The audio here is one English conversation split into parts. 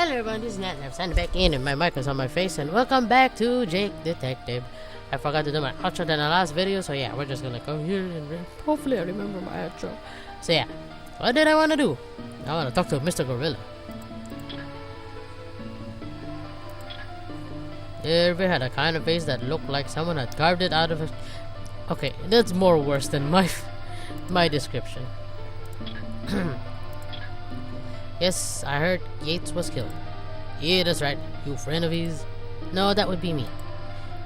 Hello everyone, this is Natnarf. Stand back in and my mic is on my face, and welcome back to Jake Detective. I forgot to do my outro in the last video, so yeah, we're just gonna come here and hopefully I remember my outro. So yeah, what did I want to do? I want to talk to Mr. Gorilla. Ever had a kind of face that looked like someone had carved it out of a... Okay, that's more worse than my description. Yes, I heard Yates was killed. Yeah, that's right. You friend of his? No, that would be me.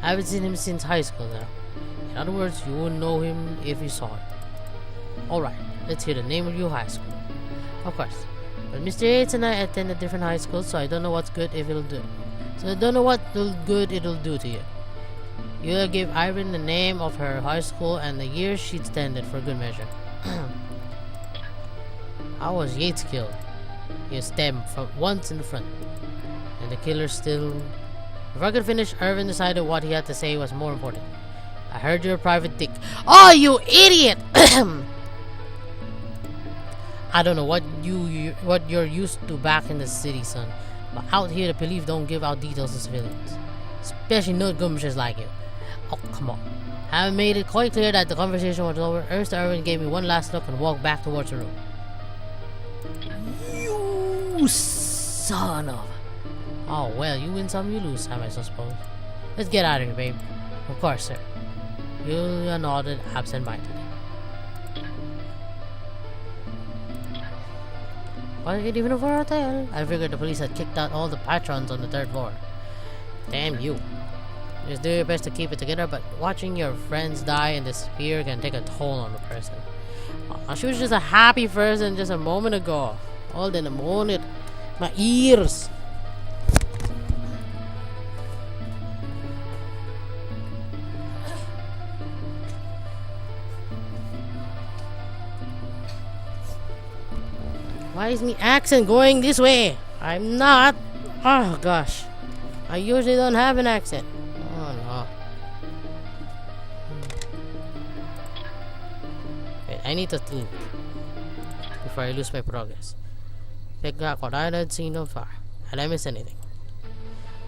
I haven't seen him since high school now. In other words, you wouldn't know him if you saw him. Alright, let's hear the name of your high school. Of course. But Mr. Yates and I attended different high schools, so I don't know what's good if it'll do. So I don't know what good it'll do to you. You'll give Irene the name of her high school and the year she attended for good measure. How was Yates killed? He was stabbed from once in the front. And the killer still... Before I could finish, Irvin decided what he had to say was more important. I heard you're a private dick. Oh, you idiot! I don't know what you're used to back in the city, son. But out here, the police don't give out details to civilians. Especially no gumbushes like you. Oh, come on. Having made it quite clear that the conversation was over, Ernst Irvin gave me one last look and walked back towards the room. You son of... Oh, well, you win some, you lose some, I suppose. Let's get out of here, babe. Of course, sir. Julia nodded absent-mindedly. Why did you even for a hotel? I figured the police had kicked out all the patrons on the third floor. Damn you. Just do your best to keep it together, but watching your friends die and disappear can take a toll on a person. She was just a happy person just a moment ago. All in a moment. My ears. Why is my accent going this way? I'm not. Oh gosh. I usually don't have an accent. Oh no. Wait, I need to think before I lose my progress. Pick up what I had seen so far. Had I missed anything?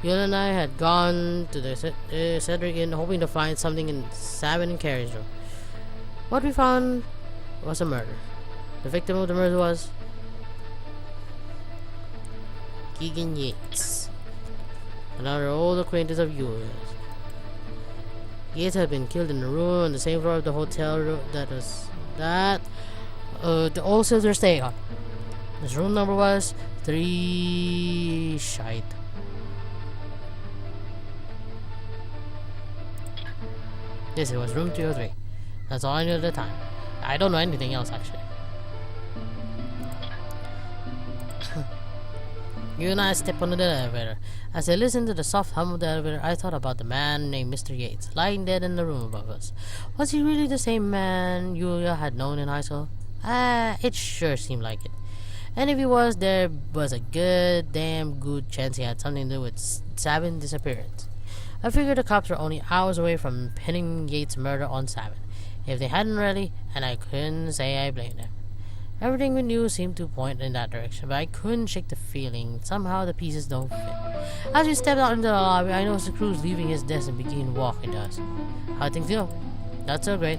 Yul and I had gone to the Cedric Inn hoping to find something in Sabin and Carrie's room. What we found was a murder. The victim of the murder was Keegan Yates, another old acquaintance of yours. Yates had been killed in a room on the same floor of the hotel room the old sisters stay on. His room number was 3 shite. Yes, it was room 203. That's all I knew at the time. I don't know anything else actually. You and I stepped on the elevator. As I listened to the soft hum of the elevator, I thought about the man named Mr. Yates, lying dead in the room above us. Was he really the same man Julia had known in high school? It sure seemed like it. And if he was, there was a damn good chance he had something to do with Sabin's disappearance. I figured the cops were only hours away from pinning Yates' murder on Sabin, if they hadn't already, and I couldn't say I blamed them. Everything we knew seemed to point in that direction, but I couldn't shake the feeling somehow the pieces don't fit. As we stepped out into the lobby, I noticed the crew's leaving his desk and began walking to us. How things go? Not so great.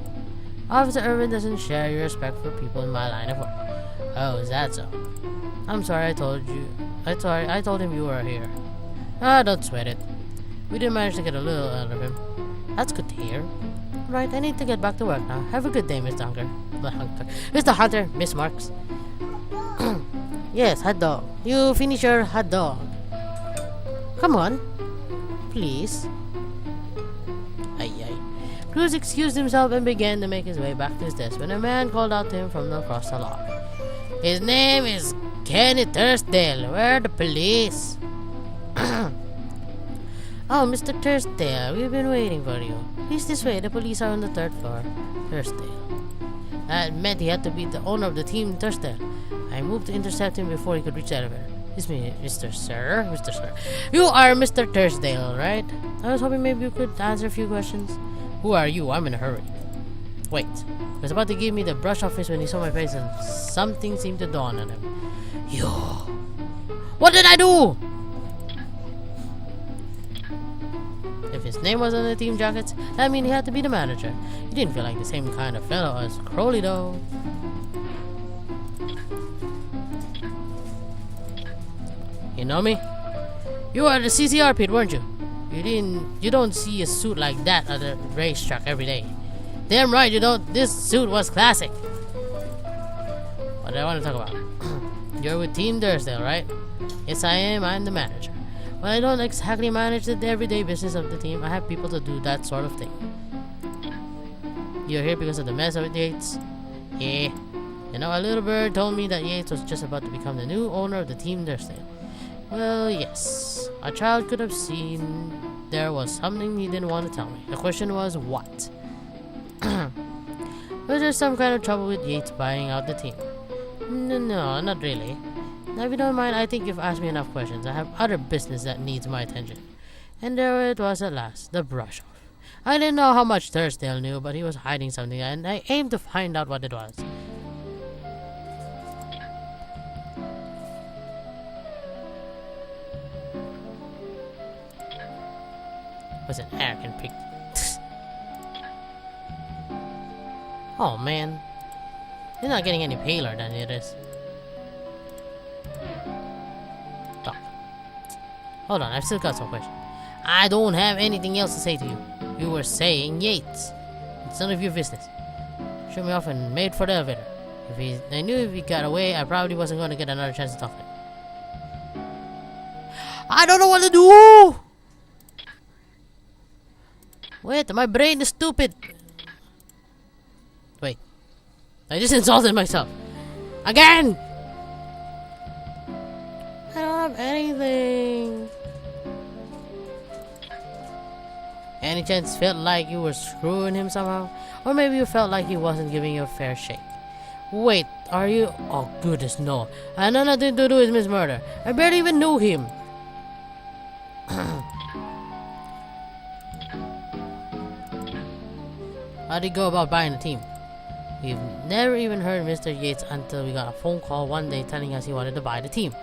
Officer Irvin doesn't share your respect for people in my line of work. Oh, is that so? I'm sorry I told him you were here. Don't sweat it. We did manage to get a little out of him. That's good to hear. Right, I need to get back to work now. Have a good day, Mr. Hunter. Mr. Hunter, Miss Marks. Yes, hot dog. You finish your hot dog. Come on. Please. Ay. Cruz excused himself and began to make his way back to his desk when a man called out to him from across the lobby. His name is Kenny Thursdale. Where are the police? Oh, Mr. Thursdale, we've been waiting for you. Please this way, the police are on the 3rd floor. Thursdale. That meant he had to be the owner of the team, Thursdale. I moved to intercept him before he could reach the elevator. It's me, Mr. Sir. You are Mr. Thursdale, right? I was hoping maybe you could answer a few questions. Who are you? I'm in a hurry. Wait. He was about to give me the brush off face when he saw my face and something seemed to dawn on him. Yo. What did I do? his name was on the team jackets, that means he had to be the manager. He didn't feel like the same kind of fellow as Crowley though. You know me? You are the CCR Pete, weren't you? You don't see a suit like that at a racetrack every day. Damn right you don't. This suit was classic. What do I want to talk about? You're with Team Thursdale, right? Yes, I am. I'm the manager. Well, I don't exactly manage the everyday business of the team. I have people to do that sort of thing. You're here because of the mess with Yates? Yeah. You know, a little bird told me that Yates was just about to become the new owner of the Team Thursdale. Well, yes. A child could have seen there was something he didn't want to tell me. The question was, what? Was there some kind of trouble with Yates buying out the team? No, not really. Now, if you don't mind, I think you've asked me enough questions. I have other business that needs my attention. And there it was at last, the brush-off. I didn't know how much Thursdale knew, but he was hiding something, and I aimed to find out what it was. Was an arrogant pig. Oh man, he's not getting any paler than it is. Oh. Hold on, I've still got some questions. I don't have anything else to say to you. You were saying Yates. It's none of your business. Shoot me off and made for the elevator. I knew if he got away, I probably wasn't going to get another chance to talk to him. I don't know what to do! Wait, my brain is stupid. Wait. I just insulted myself. Again! I don't have anything. Any chance felt like you were screwing him somehow? Or maybe you felt like he wasn't giving you a fair shake? Wait, are you? Oh goodness, no. I had nothing to do with Miss Murder. I barely even knew him. How'd he go about buying the team? We've never even heard Mr. Yates until we got a phone call one day telling us he wanted to buy the team.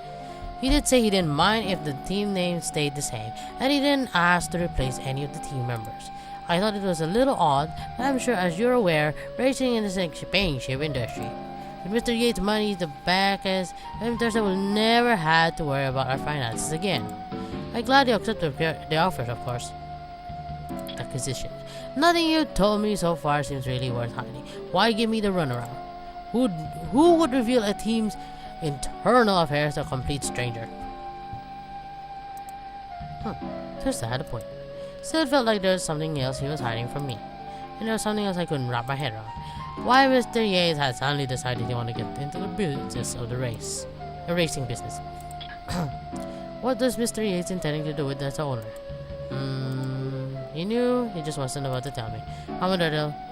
He did say he didn't mind if the team name stayed the same, and he didn't ask to replace any of the team members. I thought it was a little odd, but I'm sure, as you're aware, racing in the championship industry. With Mr. Yates' money to back us, Thursday will never have to worry about our finances again. I gladly accepted the offers, of course. Acquisition. Nothing you told me so far seems really worth hiding. Why give me the runaround? Who would reveal a team's internal affairs to a complete stranger? Thursday had a point. Still felt like there was something else he was hiding from me. And there was something else I couldn't wrap my head around. Why Mr. Yates had suddenly decided he wanted to get into the business of the racing business. What does Mr. Yates intending to do with that owner? He knew, he just wasn't about to tell me.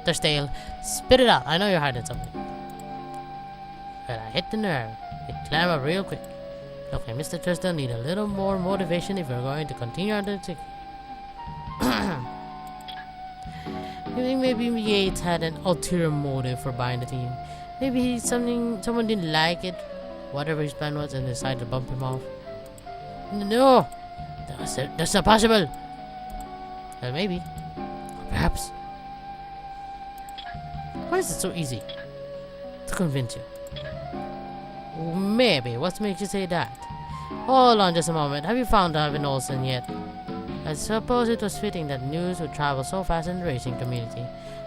Thursdale, spit it out. I know you're hiding something. But I hit the nerve. It climbed up real quick. Okay, Mr. Thursdale need a little more motivation if we're going to continue on the ticket. You think maybe Yates had an ulterior motive for buying the team? Maybe someone didn't like it, whatever his plan was, and decided to bump him off. No, that's not possible. Well, maybe, or perhaps. Why is it so easy to convince you? Maybe. What makes you say that? Hold on just a moment. Have you found Ivan Olsen yet? I suppose it was fitting that news would travel so fast in the racing community.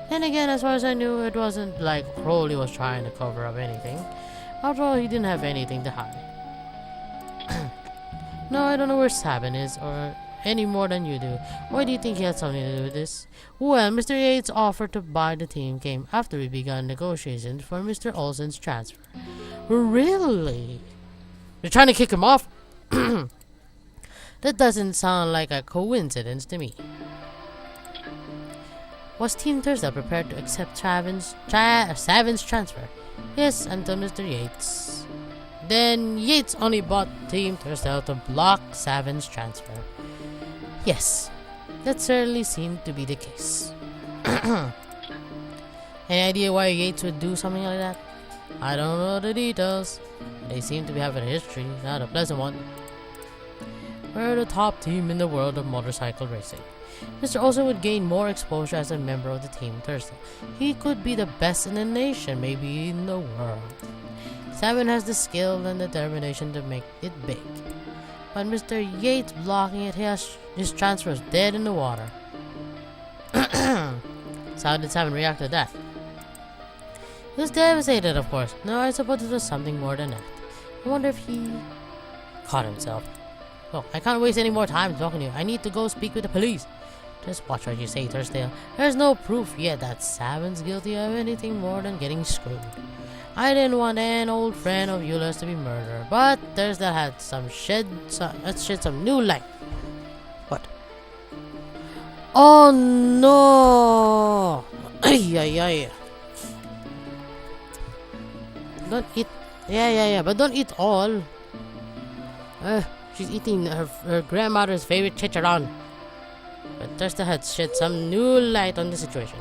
Then again, as far as I knew, it wasn't like Crowley was trying to cover up anything. After all, he didn't have anything to hide. No, I don't know where Sabin is, or any more than you do. Why do you think he had something to do with this? Well, Mr. Yates' offer to buy the team came after we began negotiations for Mr. Olsen's transfer. Really? You're trying to kick him off? That doesn't sound like a coincidence to me. Was Team Thursday prepared to accept Savin's transfer? Yes, until Mr. Yates. Then Yates only bought Team Thursday to block Savin's transfer. Yes, that certainly seemed to be the case. Any idea why Yates would do something like that? I don't know the details. They seem to be having a history, not a pleasant one. We're the top team in the world of motorcycle racing. Mr. Olsen would gain more exposure as a member of the team Thursday. He could be the best in the nation, maybe in the world. Simon has the skill and determination to make it big. But Mr. Yates blocking it, his transfer was dead in the water. So how did Simon react to that? He was devastated, of course. No, I suppose it was something more than that. I wonder if he caught himself. Look, I can't waste any more time talking to you. I need to go speak with the police. Just watch what you say, Thursdale. There's no proof yet that Savin's guilty of anything more than getting screwed. I didn't want an old friend of Eula's to be murdered, but Thursdale had shed some new light. What? Oh no! Ay ay ay. Don't eat. Yeah, but don't eat all. She's eating her grandmother's favorite chicharron. But Thursday had shed some new light on the situation.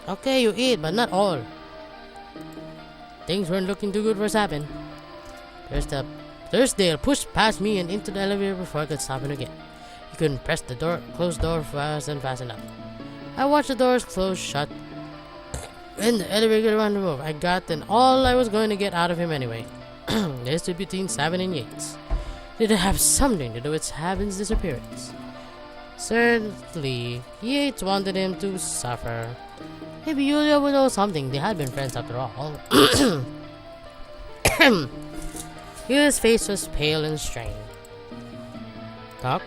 Okay, you eat, but not all. Things weren't looking too good for Sabin. Thursdale pushed past me and into the elevator before I could stop him again. He couldn't press the closed door fast enough. I watched the doors close shut. And the elevator ran to move. I got then all I was going to get out of him anyway. This was between Sabin and Yates. Did it have something to do with Sabin's disappearance? Certainly, Yates wanted him to suffer. Maybe Yulia would know something. They had been friends after all. Yulia's face was pale and strained. Talk?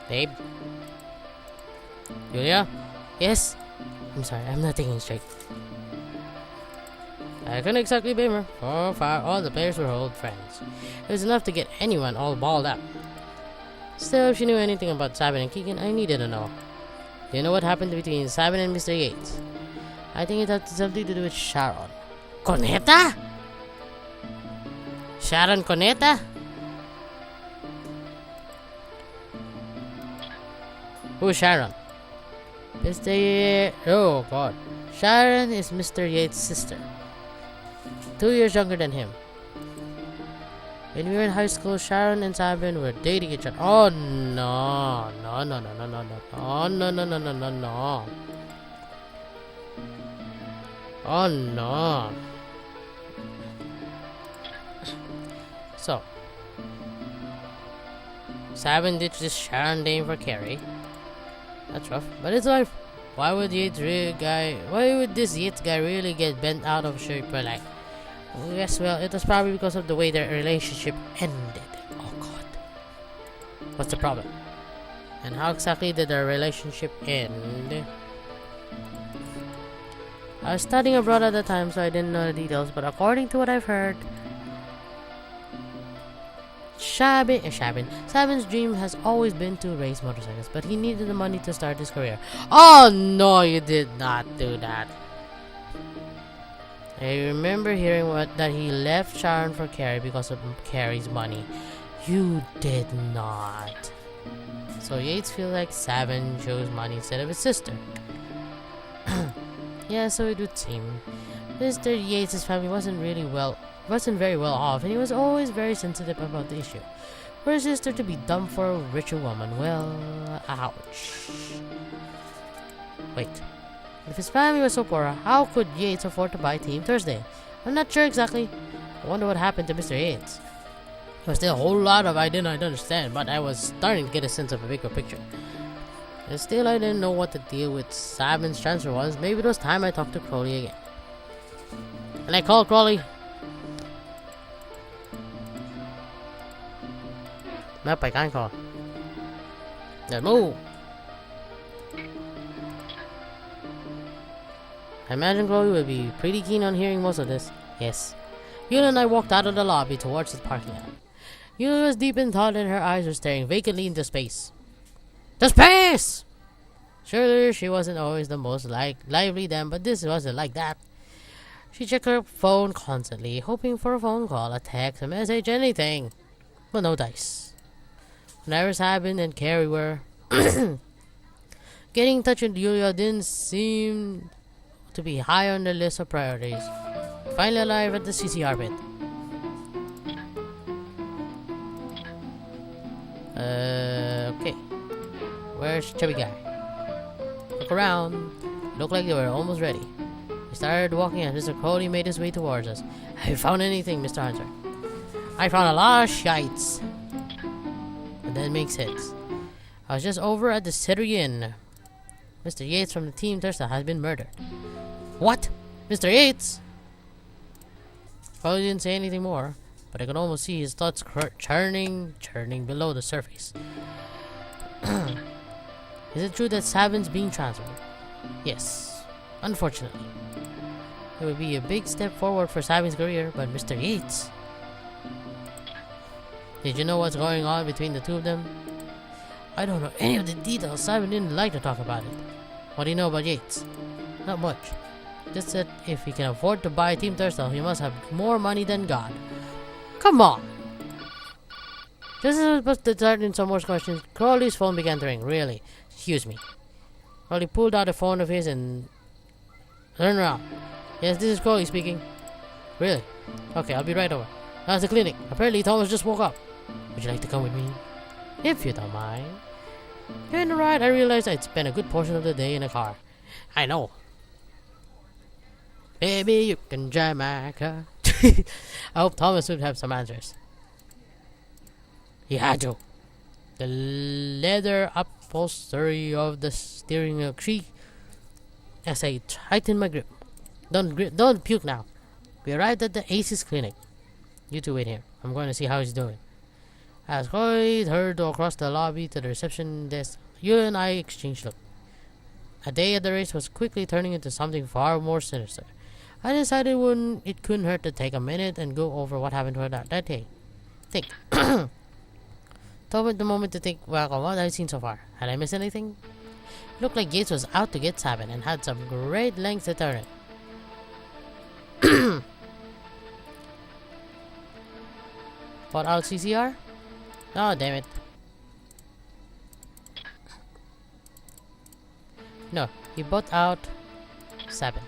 Babe? Yulia? Yes? I'm sorry, I'm not thinking straight. I couldn't exactly blame her. So far, all the players were old friends. It was enough to get anyone all balled up. Still, if she knew anything about Sabin and Keegan, I needed to know. Do you know what happened between Sabin and Mr. Yates? I think it had something to do with Sharon. Coneta? Sharon Coneta? Who's Sharon? Mr. Oh God. Sharon is Mr. Yates' sister. 2 years younger than him. When we were in high school, Sharon and Sabin were dating each other. Oh no. No. Oh no. So, Sabin ditched this Sharon dame for Carrie. That's rough, but it's life. Why would this Yates guy really get bent out of shape for like? Yes, well, it was probably because of the way their relationship ended. Oh God. What's the problem? And how exactly did their relationship end? I was studying abroad at the time, so I didn't know the details, but according to what I've heard, Sabin's dream has always been to race motorcycles, but he needed the money to start his career. Oh no, you did not do that. I remember hearing that he left Sharon for Carrie because of Carrie's money. You did not. So Yates feels like Sabin chose money instead of his sister. Yeah, so it would seem. Mr. Yates' family wasn't very well off, and he was always very sensitive about the issue. For his sister to be dumped for a richer woman, well, ouch. Wait. If his family was so poor, how could Yates afford to buy Team Thursday? I'm not sure exactly. I wonder what happened to Mr. Yates. There was still a whole lot of I didn't understand, but I was starting to get a sense of a bigger picture. And still, I didn't know what the deal with Sabin's transfer was. Maybe it was time I talked to Crowley again. And I called Crowley. Nope, I can't call. Now move. I imagine Chloe would be pretty keen on hearing most of this. Yes. Yuna and I walked out of the lobby towards the parking lot. Yuna was deep in thought and her eyes were staring vacantly into space. The space! Surely she wasn't always the most lively then, but this wasn't like that. She checked her phone constantly, hoping for a phone call, a text, a message, anything. But no dice. Whenever Sabin and Carrie were getting in touch with Yulia didn't seem to be high on the list of priorities. Finally arrived at the CCR pit. Okay. Where's chubby guy? Look around. Looked like they were almost ready. We started walking and Mr. Crowley made his way towards us. Have you found anything, Mr. Hunter? I found a lot of shites. And that makes sense. I was just over at the Cedric Inn. Mr. Yates from the Team Thirsta has been murdered. What? Mr. Yates? Probably didn't say anything more, but I could almost see his thoughts churning below the surface. Is it true that Sabin's being transferred? Yes, unfortunately. It would be a big step forward for Sabin's career, but Mr. Yates... Did you know what's going on between the two of them? I don't know any of the details. Sabin didn't like to talk about it. What do you know about Yates? Not much. Just that if he can afford to buy Team Thirsta, he must have more money than God. Come on! Just as I was about to start in some more questions, Crowley's phone began to ring. Really? Excuse me. Crowley pulled out a phone of his and... Turn around. Yes, this is Crowley speaking. Really? Okay, I'll be right over. How's the clinic? Apparently Thomas just woke up. Would you like to come with me? If you don't mind. During the ride, I realized I'd spent a good portion of the day in a car. I know. Baby, you can drive my car. I hope Thomas would have some answers. He had to. The leather upholstery of the steering wheel creaked as I tightened my grip. Don't puke now. We arrived at the AKSYS clinic. You two wait here. I'm going to see how he's doing. As Chloe hurried across the lobby to the reception desk, you and I exchanged looks. A day at the race was quickly turning into something far more sinister. I decided it couldn't hurt to take a minute and go over what happened to her that day. Think. Took the moment to think, well, what I've seen so far. Had I missed anything? It looked like Gates was out to get Sabin and had some great lengths to turn it. Bought out CCR? Oh, damn it. No, he bought out Sabin.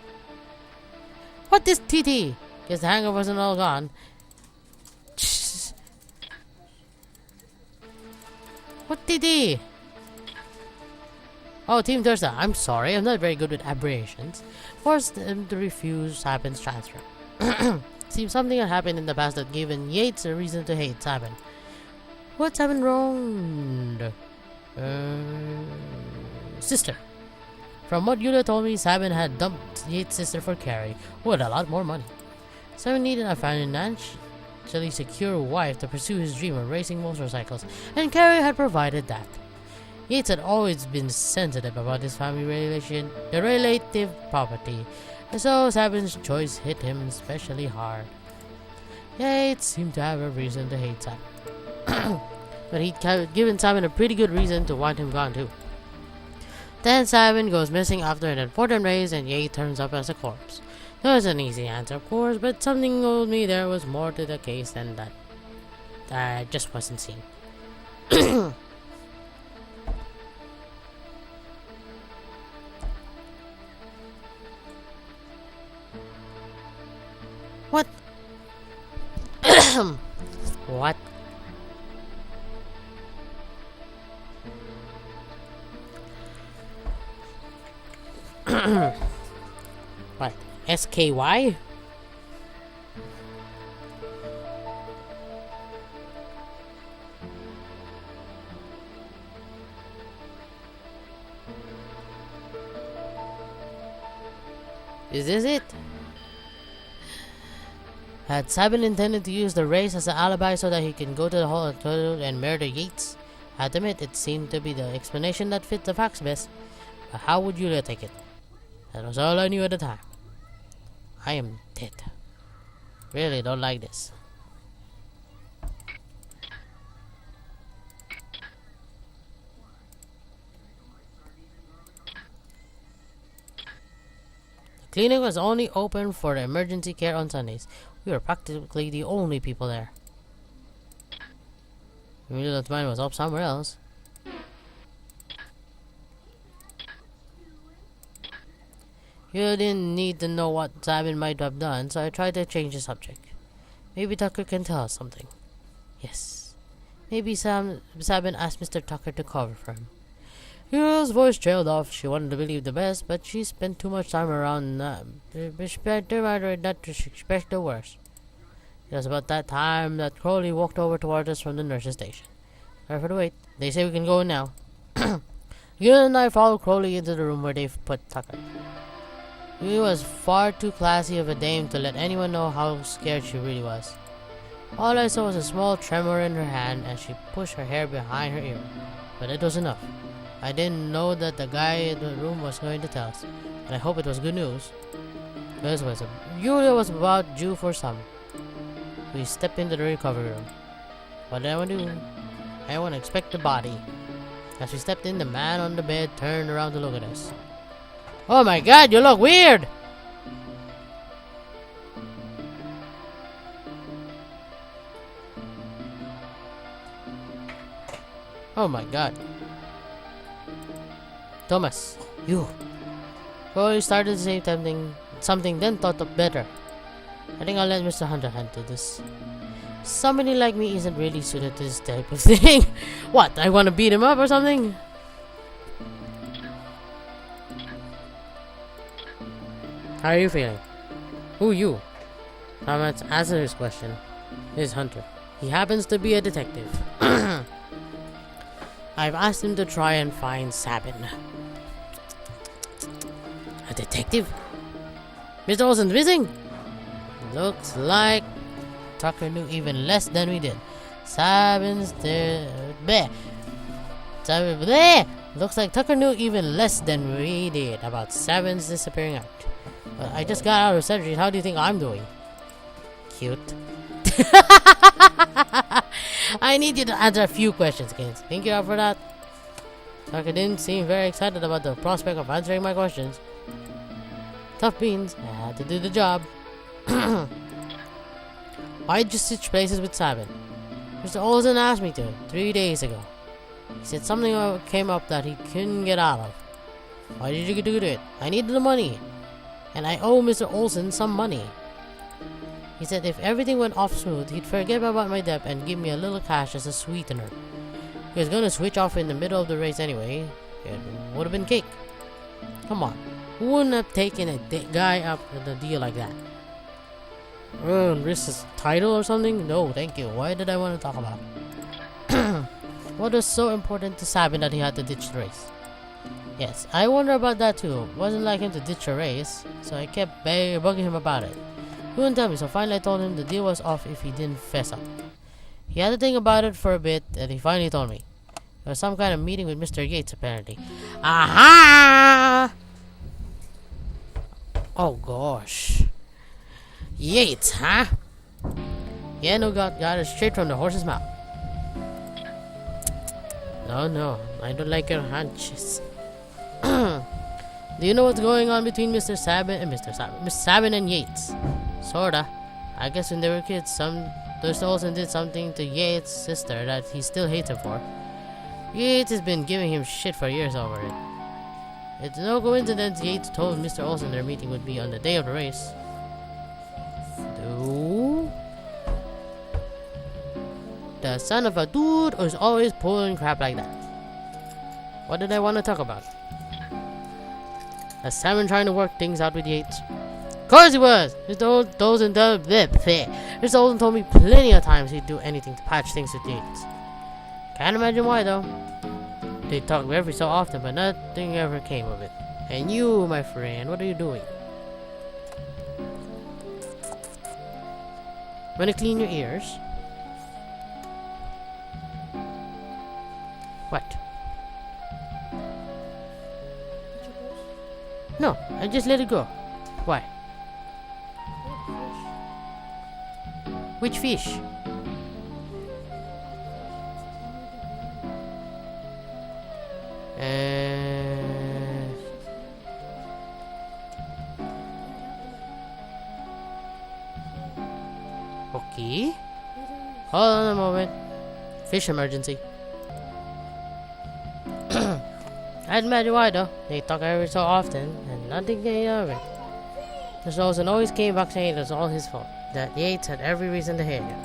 What is TT? Guess the hangover wasn't all gone. What TT? Oh, Team Thirsta. I'm sorry, I'm not very good with abbreviations. Forced them to refuse Sabin's transfer. Seems something had happened in the past that given Yates a reason to hate Sabin. What's happened wrong? Sister. From what Yulia told me, Sabin had dumped Yates' sister for Carrie, who had a lot more money. Sabin needed a financially secure wife to pursue his dream of racing motorcycles, and Carrie had provided that. Yates had always been sensitive about his family relative property, and so Sabin's choice hit him especially hard. Yates seemed to have a reason to hate Sabin. But he'd given Sabin a pretty good reason to want him gone too. Then Sabin goes missing after an important race and Yates turns up as a corpse. There was an easy answer, of course, but something told me there was more to the case than that. I just wasn't seen. What? What? What? SKY? Is this it? Had Sabin intended to use the race as an alibi so that he can go to the hotel and murder Yates? I admit it seemed to be the explanation that fit the facts best, but how would Yulia take it? That was all I knew at the time. I am dead. Really don't like this. The clinic was only open for emergency care on Sundays. We were practically the only people there. Maybe that mine was up somewhere else. You didn't need to know what Sabin might have done, so I tried to change the subject. Maybe Tucker can tell us something. Yes. Maybe Sabin asked Mr. Tucker to cover for him. Uriel's voice trailed off. She wanted to believe the best, but she spent too much time around not to expect the worst. It was about that time that Crowley walked over towards us from the nurse's station. Sorry for the wait. They say we can go in now. Uriel and I followed Crowley into the room where they put Tucker. Uriel was far too classy of a dame to let anyone know how scared she really was. All I saw was a small tremor in her hand as she pushed her hair behind her ear, but it was enough. I didn't know that the guy in the room was going to tell us, and I hope it was good news. Uriel was about due for some. We stepped into the recovery room. What did I want to do? I want to inspect the body. As we stepped in, the man on the bed turned around to look at us. Oh my god, you look weird! Oh my god. Thomas, you. Well, he started to say something, then thought of better. I think I'll let Mr. Hunter handle this. Somebody like me isn't really suited to this type of thing. What, I want to beat him up or something? How are you feeling? Who you? Thomas answered his question. This is Hunter. He happens to be a detective. I've asked him to try and find Sabin. A detective? Mr. Olsen's missing? Looks like Tucker knew even less than we did. Sabin's there. Looks like Tucker knew even less than we did about Sabin's disappearing act. Well, I just got out of surgery. How do you think I'm doing? Cute. I need you to answer a few questions, kids. Think you're up for that? Tucker didn't seem very excited about the prospect of answering my questions. Tough beans. I had to do the job. Why'd you switch places with Sabin? Mr. Olsen asked me to 3 days ago. He said something came up that he couldn't get out of. Why did you do it? I needed the money. And I owe Mr. Olsen some money. He said if everything went off smooth, he'd forget about my debt and give me a little cash as a sweetener. He was going to switch off in the middle of the race anyway. It would have been cake. Come on. Who wouldn't have taken a guy up with a deal like that? Risk his title or something? No, thank you. Why did I want to talk about it? What was so important to Sabin that he had to ditch the race? Yes, I wonder about that too. Wasn't like him to ditch a race, so I kept bugging him about it. He wouldn't tell me, so finally I told him the deal was off if he didn't fess up. He had to think about it for a bit, and he finally told me. There was some kind of meeting with Mr. Yates, apparently. Aha! Oh gosh. Yates, huh? Yeah, no, got it straight from the horse's mouth. No, I don't like your hunches. Do you know what's going on between Mr. Sabin and Yates? Sorta. I guess when they were kids, Mr. Olsen did something to Yates' sister that he still hates him for. Yates has been giving him shit for years over it. It's no coincidence Yates told Mr. Olsen their meeting would be on the day of the race. The son of a dude is always pulling crap like that. What did I want to talk about? Was Sabin trying to work things out with Yates? Of course he was! Mr. Olsen told me plenty of times he'd do anything to patch things with Yates. Can't imagine why though. They talk every so often, but nothing ever came of it. And you, my friend, what are you doing? Wanna clean your ears? What? No, I just let it go. Why? Which fish? Okay. Hold on a moment. Fish emergency. I'd imagine why though. They talk every so often and nothing came of it. Mr. Olsen always came back saying it was all his fault. That Yates had every reason to hate him.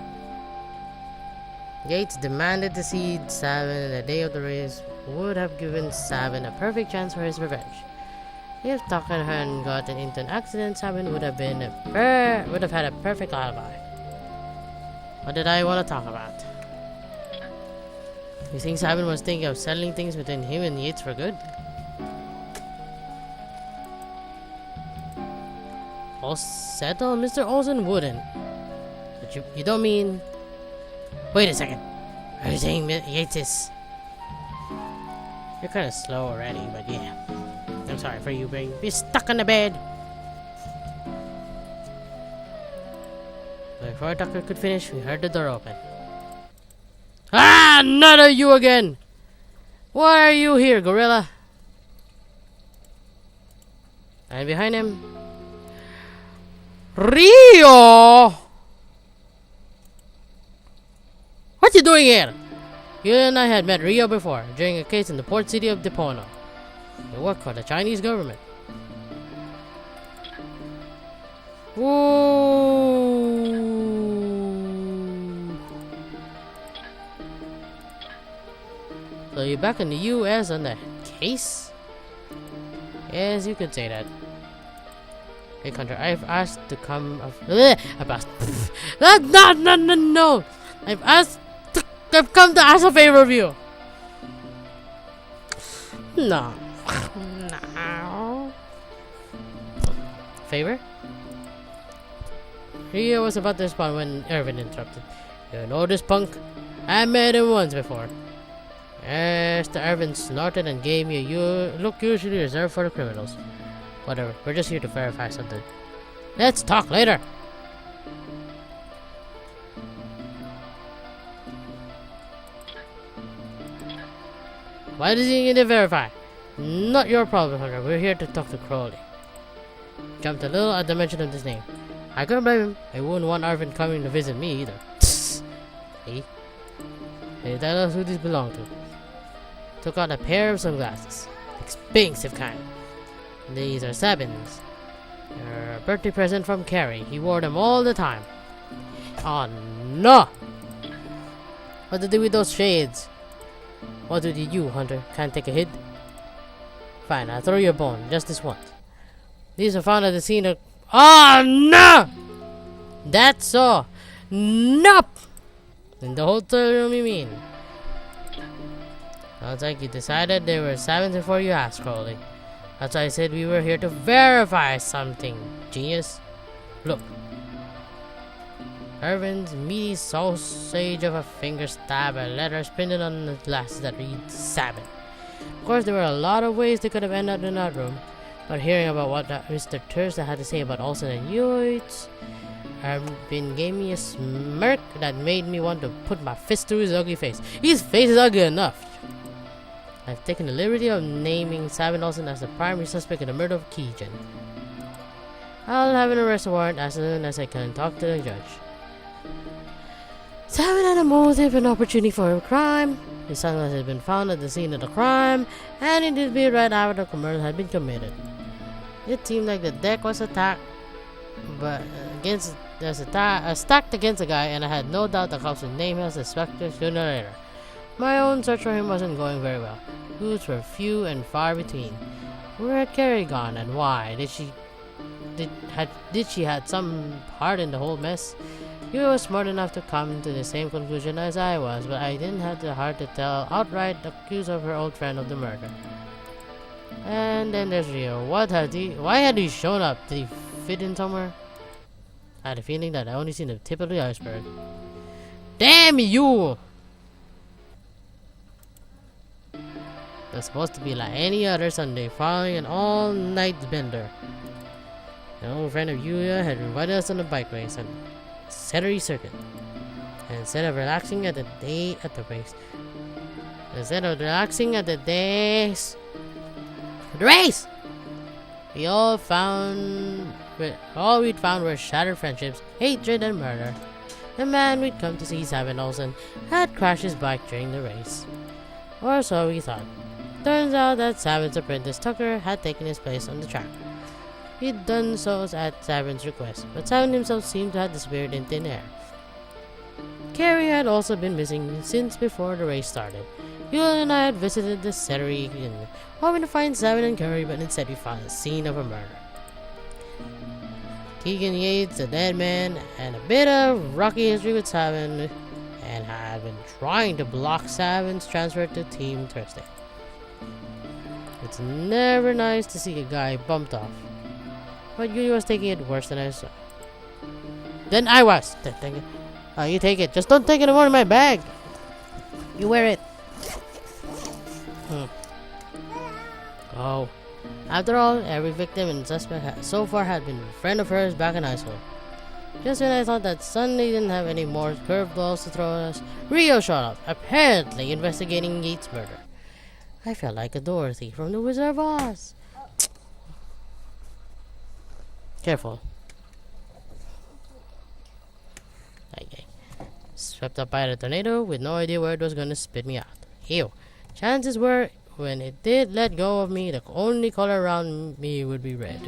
Yates demanded to see Savin the day of the race would have given Savin a perfect chance for his revenge. If Tucker hadn't gotten into an accident, Savin would have had a perfect alibi. What did I want to talk about? You think Savin was thinking of settling things between him and Yates for good? All settled? Mr. Olsen wouldn't. But you don't mean... Wait a second. Are you saying Yates is... You're kind of slow already, but yeah. I'm sorry for you being stuck on the bed. Before Tucker could finish, we heard the door open. Ah! Not you again! Why are you here, gorilla? And behind him... Rio! What you doing here? You and I had met Rio before, during a case in the port city of Depono. You work for the Chinese government. Whoa! So you're back in the US on the case? Yes, you could say that. Hey, Hunter, I've asked to come... I've asked... No! I've come to ask a favor of you. No. Favor? Rio was about to respond when Irvin interrupted. You know this punk? I met him once before. Mr. Irvin snorted and gave me a look usually reserved for the criminals. Whatever, we're just here to verify something. Let's talk later. Why does he need to verify? Not your problem, Hunter. We're here to talk to Crowley. Jumped a little at the mention of his name. I couldn't blame him. I wouldn't want Arvin coming to visit me either. See? Hey, tell us who these belong to. Took out a pair of sunglasses. Expensive kind. These are Sabin's. A birthday present from Carrie. He wore them all the time. Oh no! What to do with those shades? What did you, Hunter? Can't take a hit? Fine, I'll throw you a bone, just this once. These are found at the scene of... Oh no! That's all. Nope! In the hotel room, you mean? Sounds like you decided they were Sabins before you asked, Crowley. That's why I said we were here to verify something, genius. Look. Irvin's meaty sausage of a finger stab a letter printed on the glasses that reads Sabin. Of course, there were a lot of ways they could have ended up in that room, but hearing about what Mr. Thursday had to say about Olsen and Yates, Irvin gave me a smirk that made me want to put my fist through his ugly face. His face is ugly enough. I've taken the liberty of naming Sabin Olsen as the primary suspect in the murder of Keegan. I'll have an arrest warrant as soon as I can talk to the judge. Sabin had a motive and opportunity for a crime. His sunglasses had been found at the scene of the crime, and it did be right after the murder had been committed. It seemed like the deck was attacked, but stacked against the guy, and I had no doubt the cops would name him as a suspect sooner or later. My own search for him wasn't going very well. Clues were few and far between. Where had Carrie gone, and why? Did she had some part in the whole mess? He was smart enough to come to the same conclusion as I was, but I didn't have the heart to outright accuse of her old friend of the murder. And then there's Rio. Why had he shown up? Did he fit in somewhere? I had a feeling that I only seen the tip of the iceberg. Damn you! It was supposed to be like any other Sunday, following an all-night bender. An old friend of Yuya had invited us on a bike race on Cedric circuit. And instead of relaxing at the race, all we'd found were shattered friendships, hatred, and murder. The man we'd come to see, Sabin Olsen, had crashed his bike during the race. Or so we thought. Turns out that Sabin's apprentice Tucker had taken his place on the track. He'd done so at Sabin's request, but Sabin himself seemed to have disappeared in thin air. Carrie had also been missing since before the race started. Yul and I had visited the Cedric hoping to find Savin and Carrie, but instead we found a scene of a murder. Keegan Yates, a dead man, and a bit of rocky history with Savin, and had been trying to block Savin's transfer to Team Thursday. It's never nice to see a guy bumped off, but Yuli was taking it worse than I saw. Then I was. You take it. Just don't take it more in my bag. You wear it. Oh. After all, every victim and suspect so far had been a friend of hers back in high school. Just when I thought that Sunday didn't have any more curveballs to throw at us, Rio showed up, apparently investigating Yates' murder. I felt like a Dorothy from The Wizard of Oz. Careful. Okay. Swept up by the tornado with no idea where it was going to spit me out. Ew. Chances were, when it did let go of me, the only color around me would be red.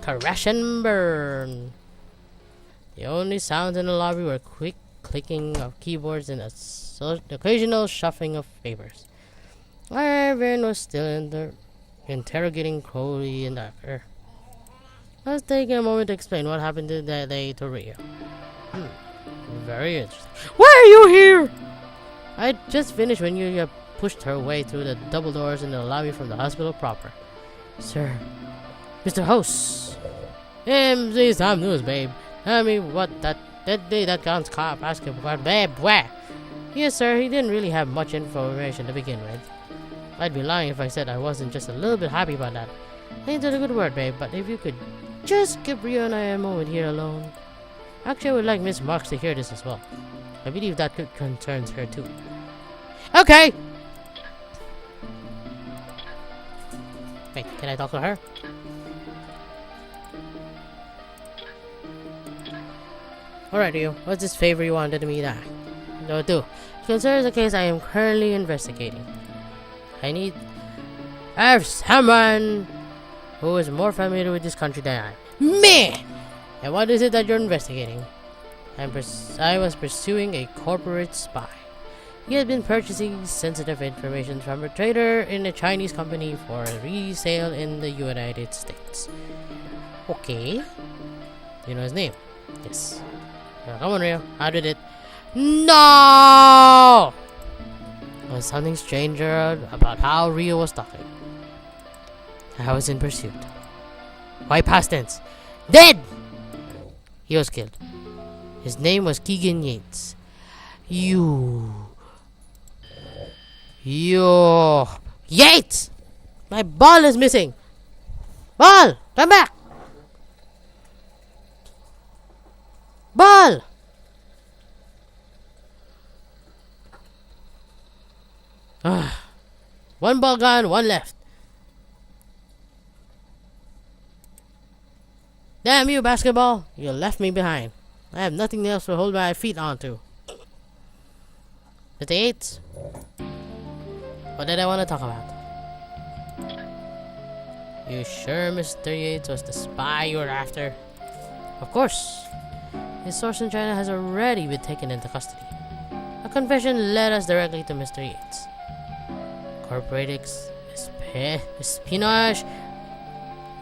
Crash and burn. The only sounds in the lobby were quick clicking of keyboards and occasional shuffling of papers. Everyone was still interrogating Crowley and Tucker. Let's take a moment to explain what happened that day to Rio. Very interesting. Why are you here? I just finished when you pushed her way through the double doors in the lobby from the hospital proper. Sir. Mr. Host. Please, time news, babe. Tell me what that day that counts cop asked him about, babe, where? Yes, sir, he didn't really have much information to begin with. I'd be lying if I said I wasn't just a little bit happy about that. Ain't that a good word, babe, but if you could just give Rio and I a moment here alone. Actually, I would like Miss Marks to hear this as well. I believe that concerns her too. Okay! Wait, can I talk to her? Alright, Rio, what's this favor you wanted me to do? Concerns a case I am currently investigating. I need someone who is more familiar with this country than I am. Me! And what is it that you're investigating? I was pursuing a corporate spy. He had been purchasing sensitive information from a trader in a Chinese company for resale in the United States. Okay. You know his name? Yes. Come on, Rio. How did it? No! There was something stranger about how Rio was talking. I was in pursuit. Why past tense? Dead! He was killed. His name was Keegan Yates. You... Yates! My ball is missing! Ball! Come back! Ball! One ball gone, one left. Damn you, basketball! You left me behind. I have nothing else to hold my feet onto. Mr. Yates? What did I want to talk about? You sure Mr. Yates was the spy you were after? Of course. His source in China has already been taken into custody. A confession led us directly to Mr. Yates. Corporate espionage.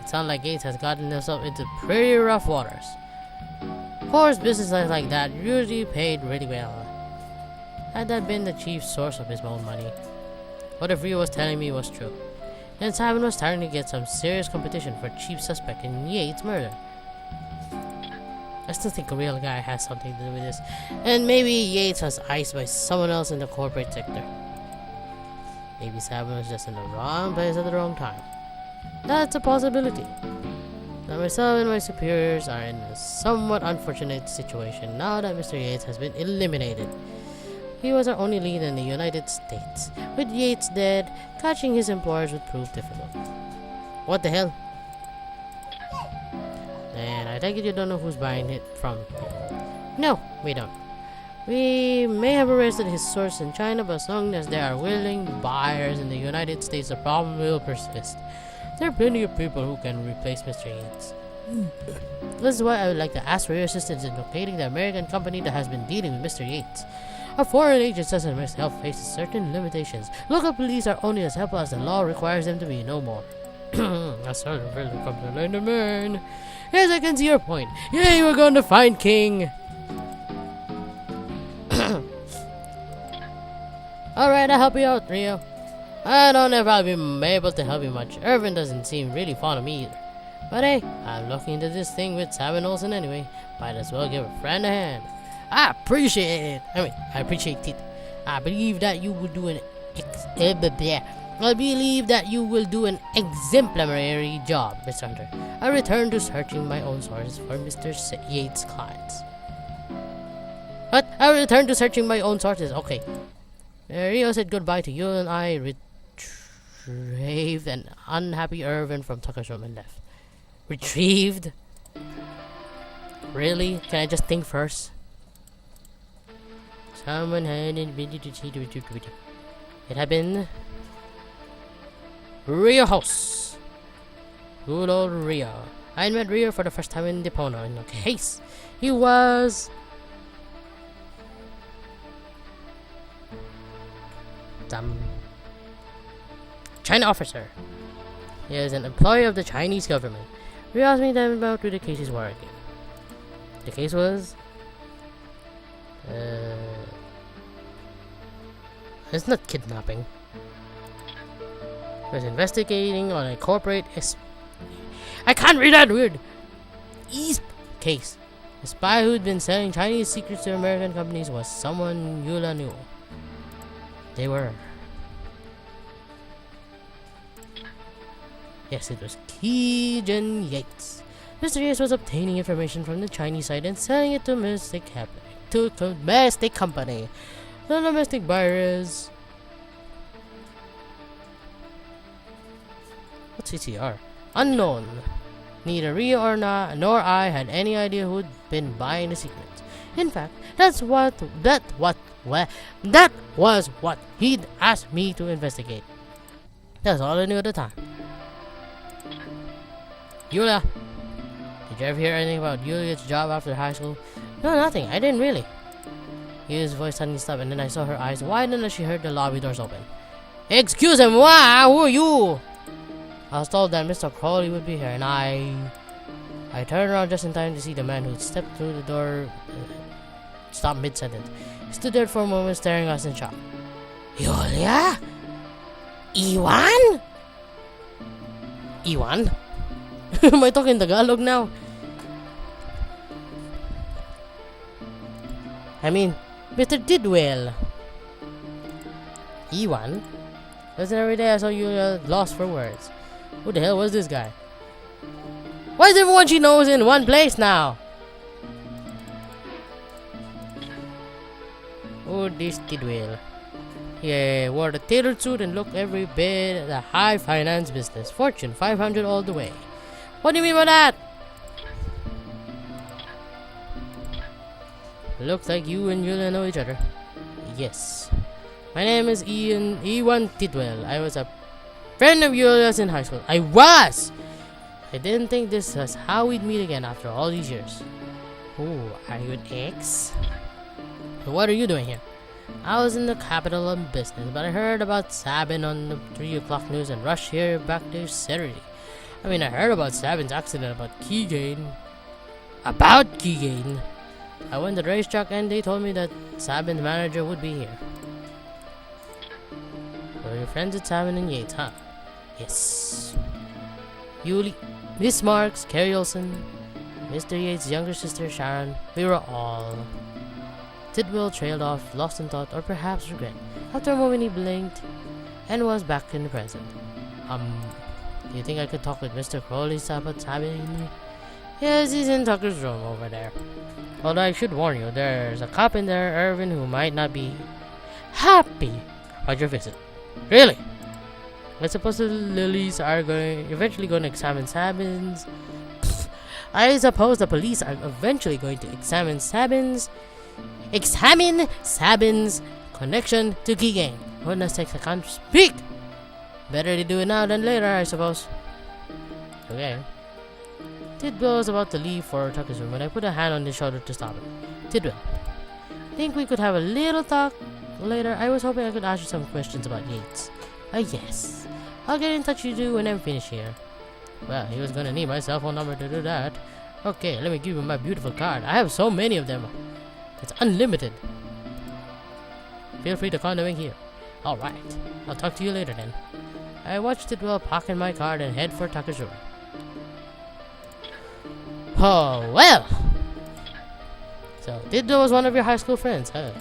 It sounds like Yates has gotten himself into pretty rough waters. Of course, business like that usually paid really well. Had that been the chief source of his own money? What if Rio was telling me was true? Then Simon was starting to get some serious competition for chief suspect in Yates' murder. I still think a real guy has something to do with this, and maybe Yates was iced by someone else in the corporate sector. Maybe Simon was just in the wrong place at the wrong time. That's a possibility. Now myself and my superiors are in a somewhat unfortunate situation now that Mr. Yates has been eliminated. He was our only lead in the United States. With Yates dead, catching his employers would prove difficult. What the hell? And I take it you don't know who's buying it from him. No, we don't. We may have arrested his source in China, but as long as there are willing buyers in the United States, the problem will persist. There are plenty of people who can replace Mr. Yates. This is why I would like to ask for your assistance in locating the American company that has been dealing with Mr. Yates. A foreign agent such as myself faces certain limitations. Local police are only as helpful as the law requires them to be, no more. I started to really come to learn the man. Yes, I can see your point. Yeah, you were going to find King. Alright, I'll help you out, Rio. I don't know if I'll be able to help you much. Irvin doesn't seem really fond of me either. But hey, I'm looking into this thing with Sabin Olsen anyway. Might as well give a friend a hand. I appreciate it. I appreciate it. I believe that you will do an exemplary job, Mr. Hunter. I return to searching my own sources for Mr. Yates' clients. What? I return to searching my own sources. Okay. Rio said goodbye to you, and I retrieved an unhappy Irvin from Tucker's room and left. Retrieved? Really? Can I just think first? Someone had invented to see the video. It had been Rio House. Good old Rio. I met Rio for the first time in Depono in a case. He was China officer. He is an employee of the Chinese government. Rio asked me then about who the cases were again. The case was it's not kidnapping. He was investigating on a corporate I can't read that word. East case. The spy who'd been selling Chinese secrets to American companies was someone Yula knew. They were. Yes, it was Keegan Yates. Mr. Yates was obtaining information from the Chinese side and selling it to domestic company. The domestic buyer is... What's CCR? Unknown. Neither Rio nor I had any idea who'd been buying the secrets. In fact, that was what he'd asked me to investigate. That's all I knew at the time. Yulia, did you ever hear anything about Yulia's job after high school? No, nothing. I didn't really. Yulia's voice suddenly stopped, and then I saw her eyes widen as she heard the lobby doors open. Excuse me, who are you? I was told that Mr. Crowley would be here, and I turned around just in time to see the man who stepped through the door stop mid-sentence. He stood there for a moment, staring at us in shock. Yulia? Iwan? Iwan? Am I talking Tagalog now? I mean, Mr. Tidwell. Iwan? Listen, every day I saw you lost for words. Who the hell was this guy? Why is everyone she knows in one place now? Oh, this Tidwell. He wore the tailored suit and looked every bit the high finance business. Fortune 500 all the way. What do you mean by that? Looks like you and Yulia know each other. Yes. My name is Iwan Tidwell. I was a friend of Yulia's in high school. I didn't think this was how we'd meet again after all these years. Oh, are you an ex? So what are you doing here? I was in the capital of business, but I heard about Sabin on the 3 o'clock news and rushed here back to Cedric. I mean, I heard about Sabin's accident about Keegan. I went to the racetrack and they told me that Sabin's manager would be here. So you're friends with Sabin and Yates, huh? Yes. Yuli, Miss Marks, Carrie Olsen, Mr. Yates' younger sister Sharon, we were all... Tidwell trailed off, lost in thought, or perhaps regret. After a moment he blinked and was back in the present. Do you think I could talk with Mr. Crowley about Sabin? Yes, he's in Tucker's room over there. Although I should warn you, there's a cop in there, Irvin, who might not be happy about your visit. Really? I suppose the lilies are eventually going to examine Sabin's... I suppose the police are eventually going to examine Sabin's connection to Keegan. Goodness sakes, I can't speak! Better to do it now than later, I suppose. Okay. Tidwell was about to leave for Tucker's room when I put a hand on his shoulder to stop him. Tidwell, think we could have a little talk later? I was hoping I could ask you some questions about Yates. Yes. I'll get in touch with you when I'm finished here. Well, he was gonna need my cell phone number to do that. Okay, let me give you my beautiful card. I have so many of them. It's unlimited. Feel free to contact me here. Alright, I'll talk to you later then. I watched Tidwell pocket my card and head for Tucker's room. Oh, well! So, Tidwell was one of your high school friends, huh?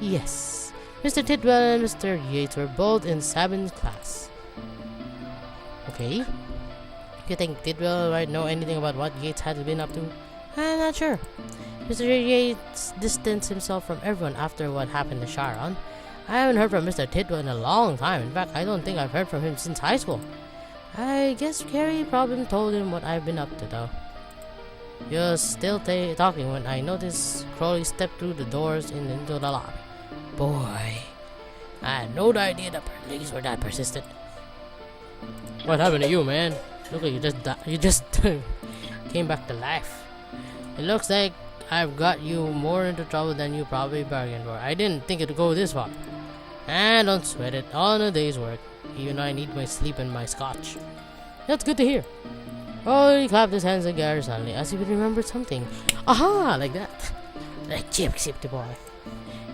Yes. Mr. Tidwell and Mr. Yates were both in Sabin's class. Okay. You think Tidwell might know anything about what Yates had been up to? I'm not sure. Mr. Yates distanced himself from everyone after what happened to Sharon. I haven't heard from Mr. Tidwell in a long time. In fact, I don't think I've heard from him since high school. I guess Carrie probably told him what I've been up to, though. He was still talking when I noticed Crowley step through the doors into the lobby. Boy, I had no idea the police were that persistent. What happened to you, man? Look like you just came back to life. It looks like I've got you more into trouble than you probably bargained for. I didn't think it'd go this far. And don't sweat it, all in a day's work. Even though I need my sleep and my scotch. That's good to hear. Oh, he clapped his hands together suddenly as if he remembered something. Aha! Like that. Like gypsy boy.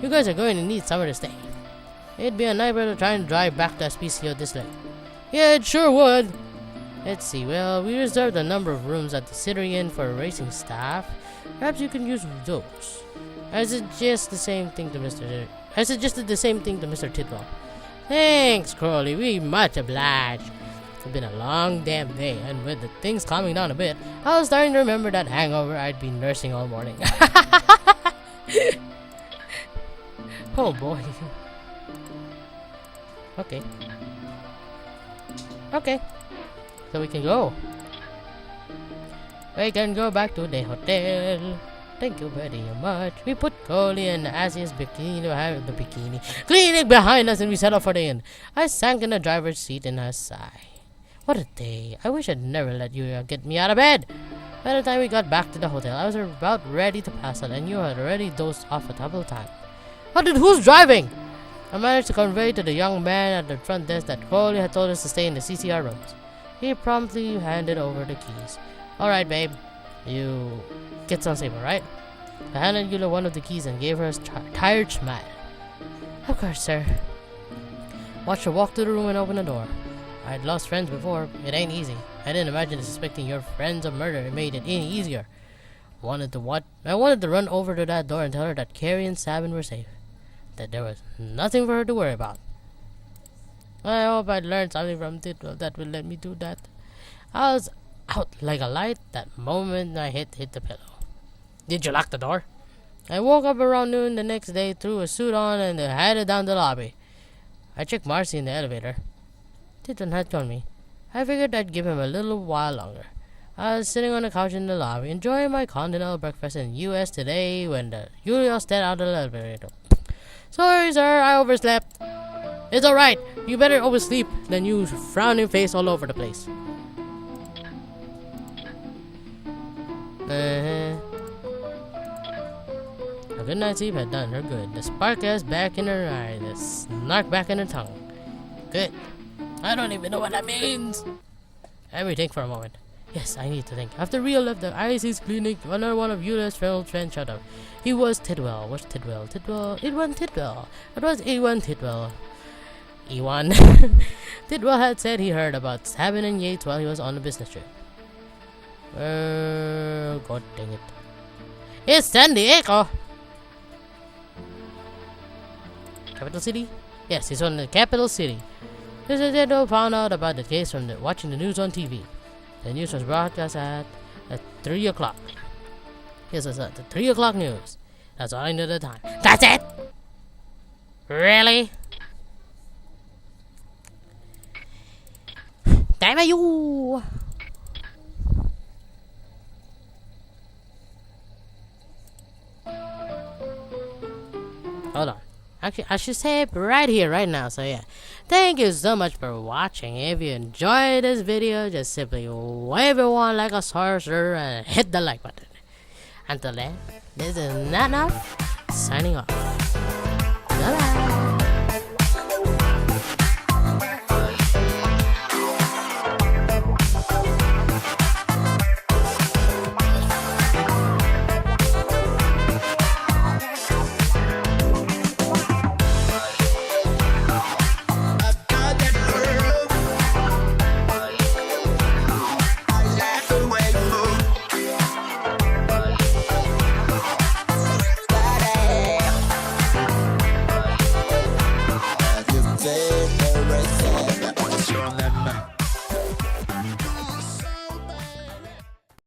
You guys are going to need somewhere to stay. It'd be a nightmare to try and drive back to Aspicio this late. Yeah, it sure would. Let's see, well, we reserved a number of rooms at the City Inn for racing staff. Perhaps you can use those. I suggested the same thing to Mr. Tidwell. Thanks, Crowley. We much obliged. It's been a long damn day, and with the things calming down a bit, I was starting to remember that hangover I'd been nursing all morning. Oh boy. Okay. Okay. So we can go. We can go back to the hotel. Thank you very much. We put Coley and AKSYS bikini clinic behind us and we set off for the inn. I sank in the driver's seat and I sighed. What a day. I wish I'd never let you get me out of bed. By the time we got back to the hotel, I was about ready to pass out and you had already dozed off a couple of times. Who's driving? I managed to convey to the young man at the front desk that Coley had told us to stay in the CCR rooms. He promptly handed over the keys. Alright, babe. You get some safe, alright? I handed Eula one of the keys and gave her a tired smile. Of course, sir. Watched her walk to the room and open the door. I'd lost friends before. It ain't easy. I didn't imagine suspecting your friends of murder. It made it any easier. I wanted to run over to that door and tell her that Carrie and Sabin were safe. That there was nothing for her to worry about. I hope I'd learned something from Tidwell that would let me do that. I was out like a light that moment I hit the pillow. Did you lock the door? I woke up around noon the next day, threw a suit on, and headed down the lobby. I checked Marcy in the elevator. Tidwell had called me. I figured I'd give him a little while longer. I was sitting on the couch in the lobby, enjoying my continental breakfast in the U.S. today when the Julio stepped out of the elevator. Sorry, sir, I overslept. It's alright. You better oversleep than you frowning face all over the place. A good night's sleep had done her good. The spark is back in her eye, the snark back in her tongue. Good. I don't even know what that means. Let me think for a moment. Yes, I need to think. After Rio left the AKSYS clinic, another one of Eula's friends showed up. He was Tidwell. What's Tidwell? Ewan Tidwell. It was Ewan Tidwell. Ewan. Tidwell had said he heard about Sabin and Yates while he was on a business trip. God dang it. It's San Diego! Capital City? Yes, he's on the capital city. Mr. Tidwell found out about the case from watching the news on TV. The news was broadcast at 3 o'clock. Yes, it's at the 3 o'clock news. That's all I knew at the time. That's it? Really? Damn you! Hold on. Actually, I should say it right here, right now. So yeah, thank you so much for watching. If you enjoyed this video, just simply wave it one like a sorcerer and hit the like button. Until then, this is Natnarf signing off. Bye bye.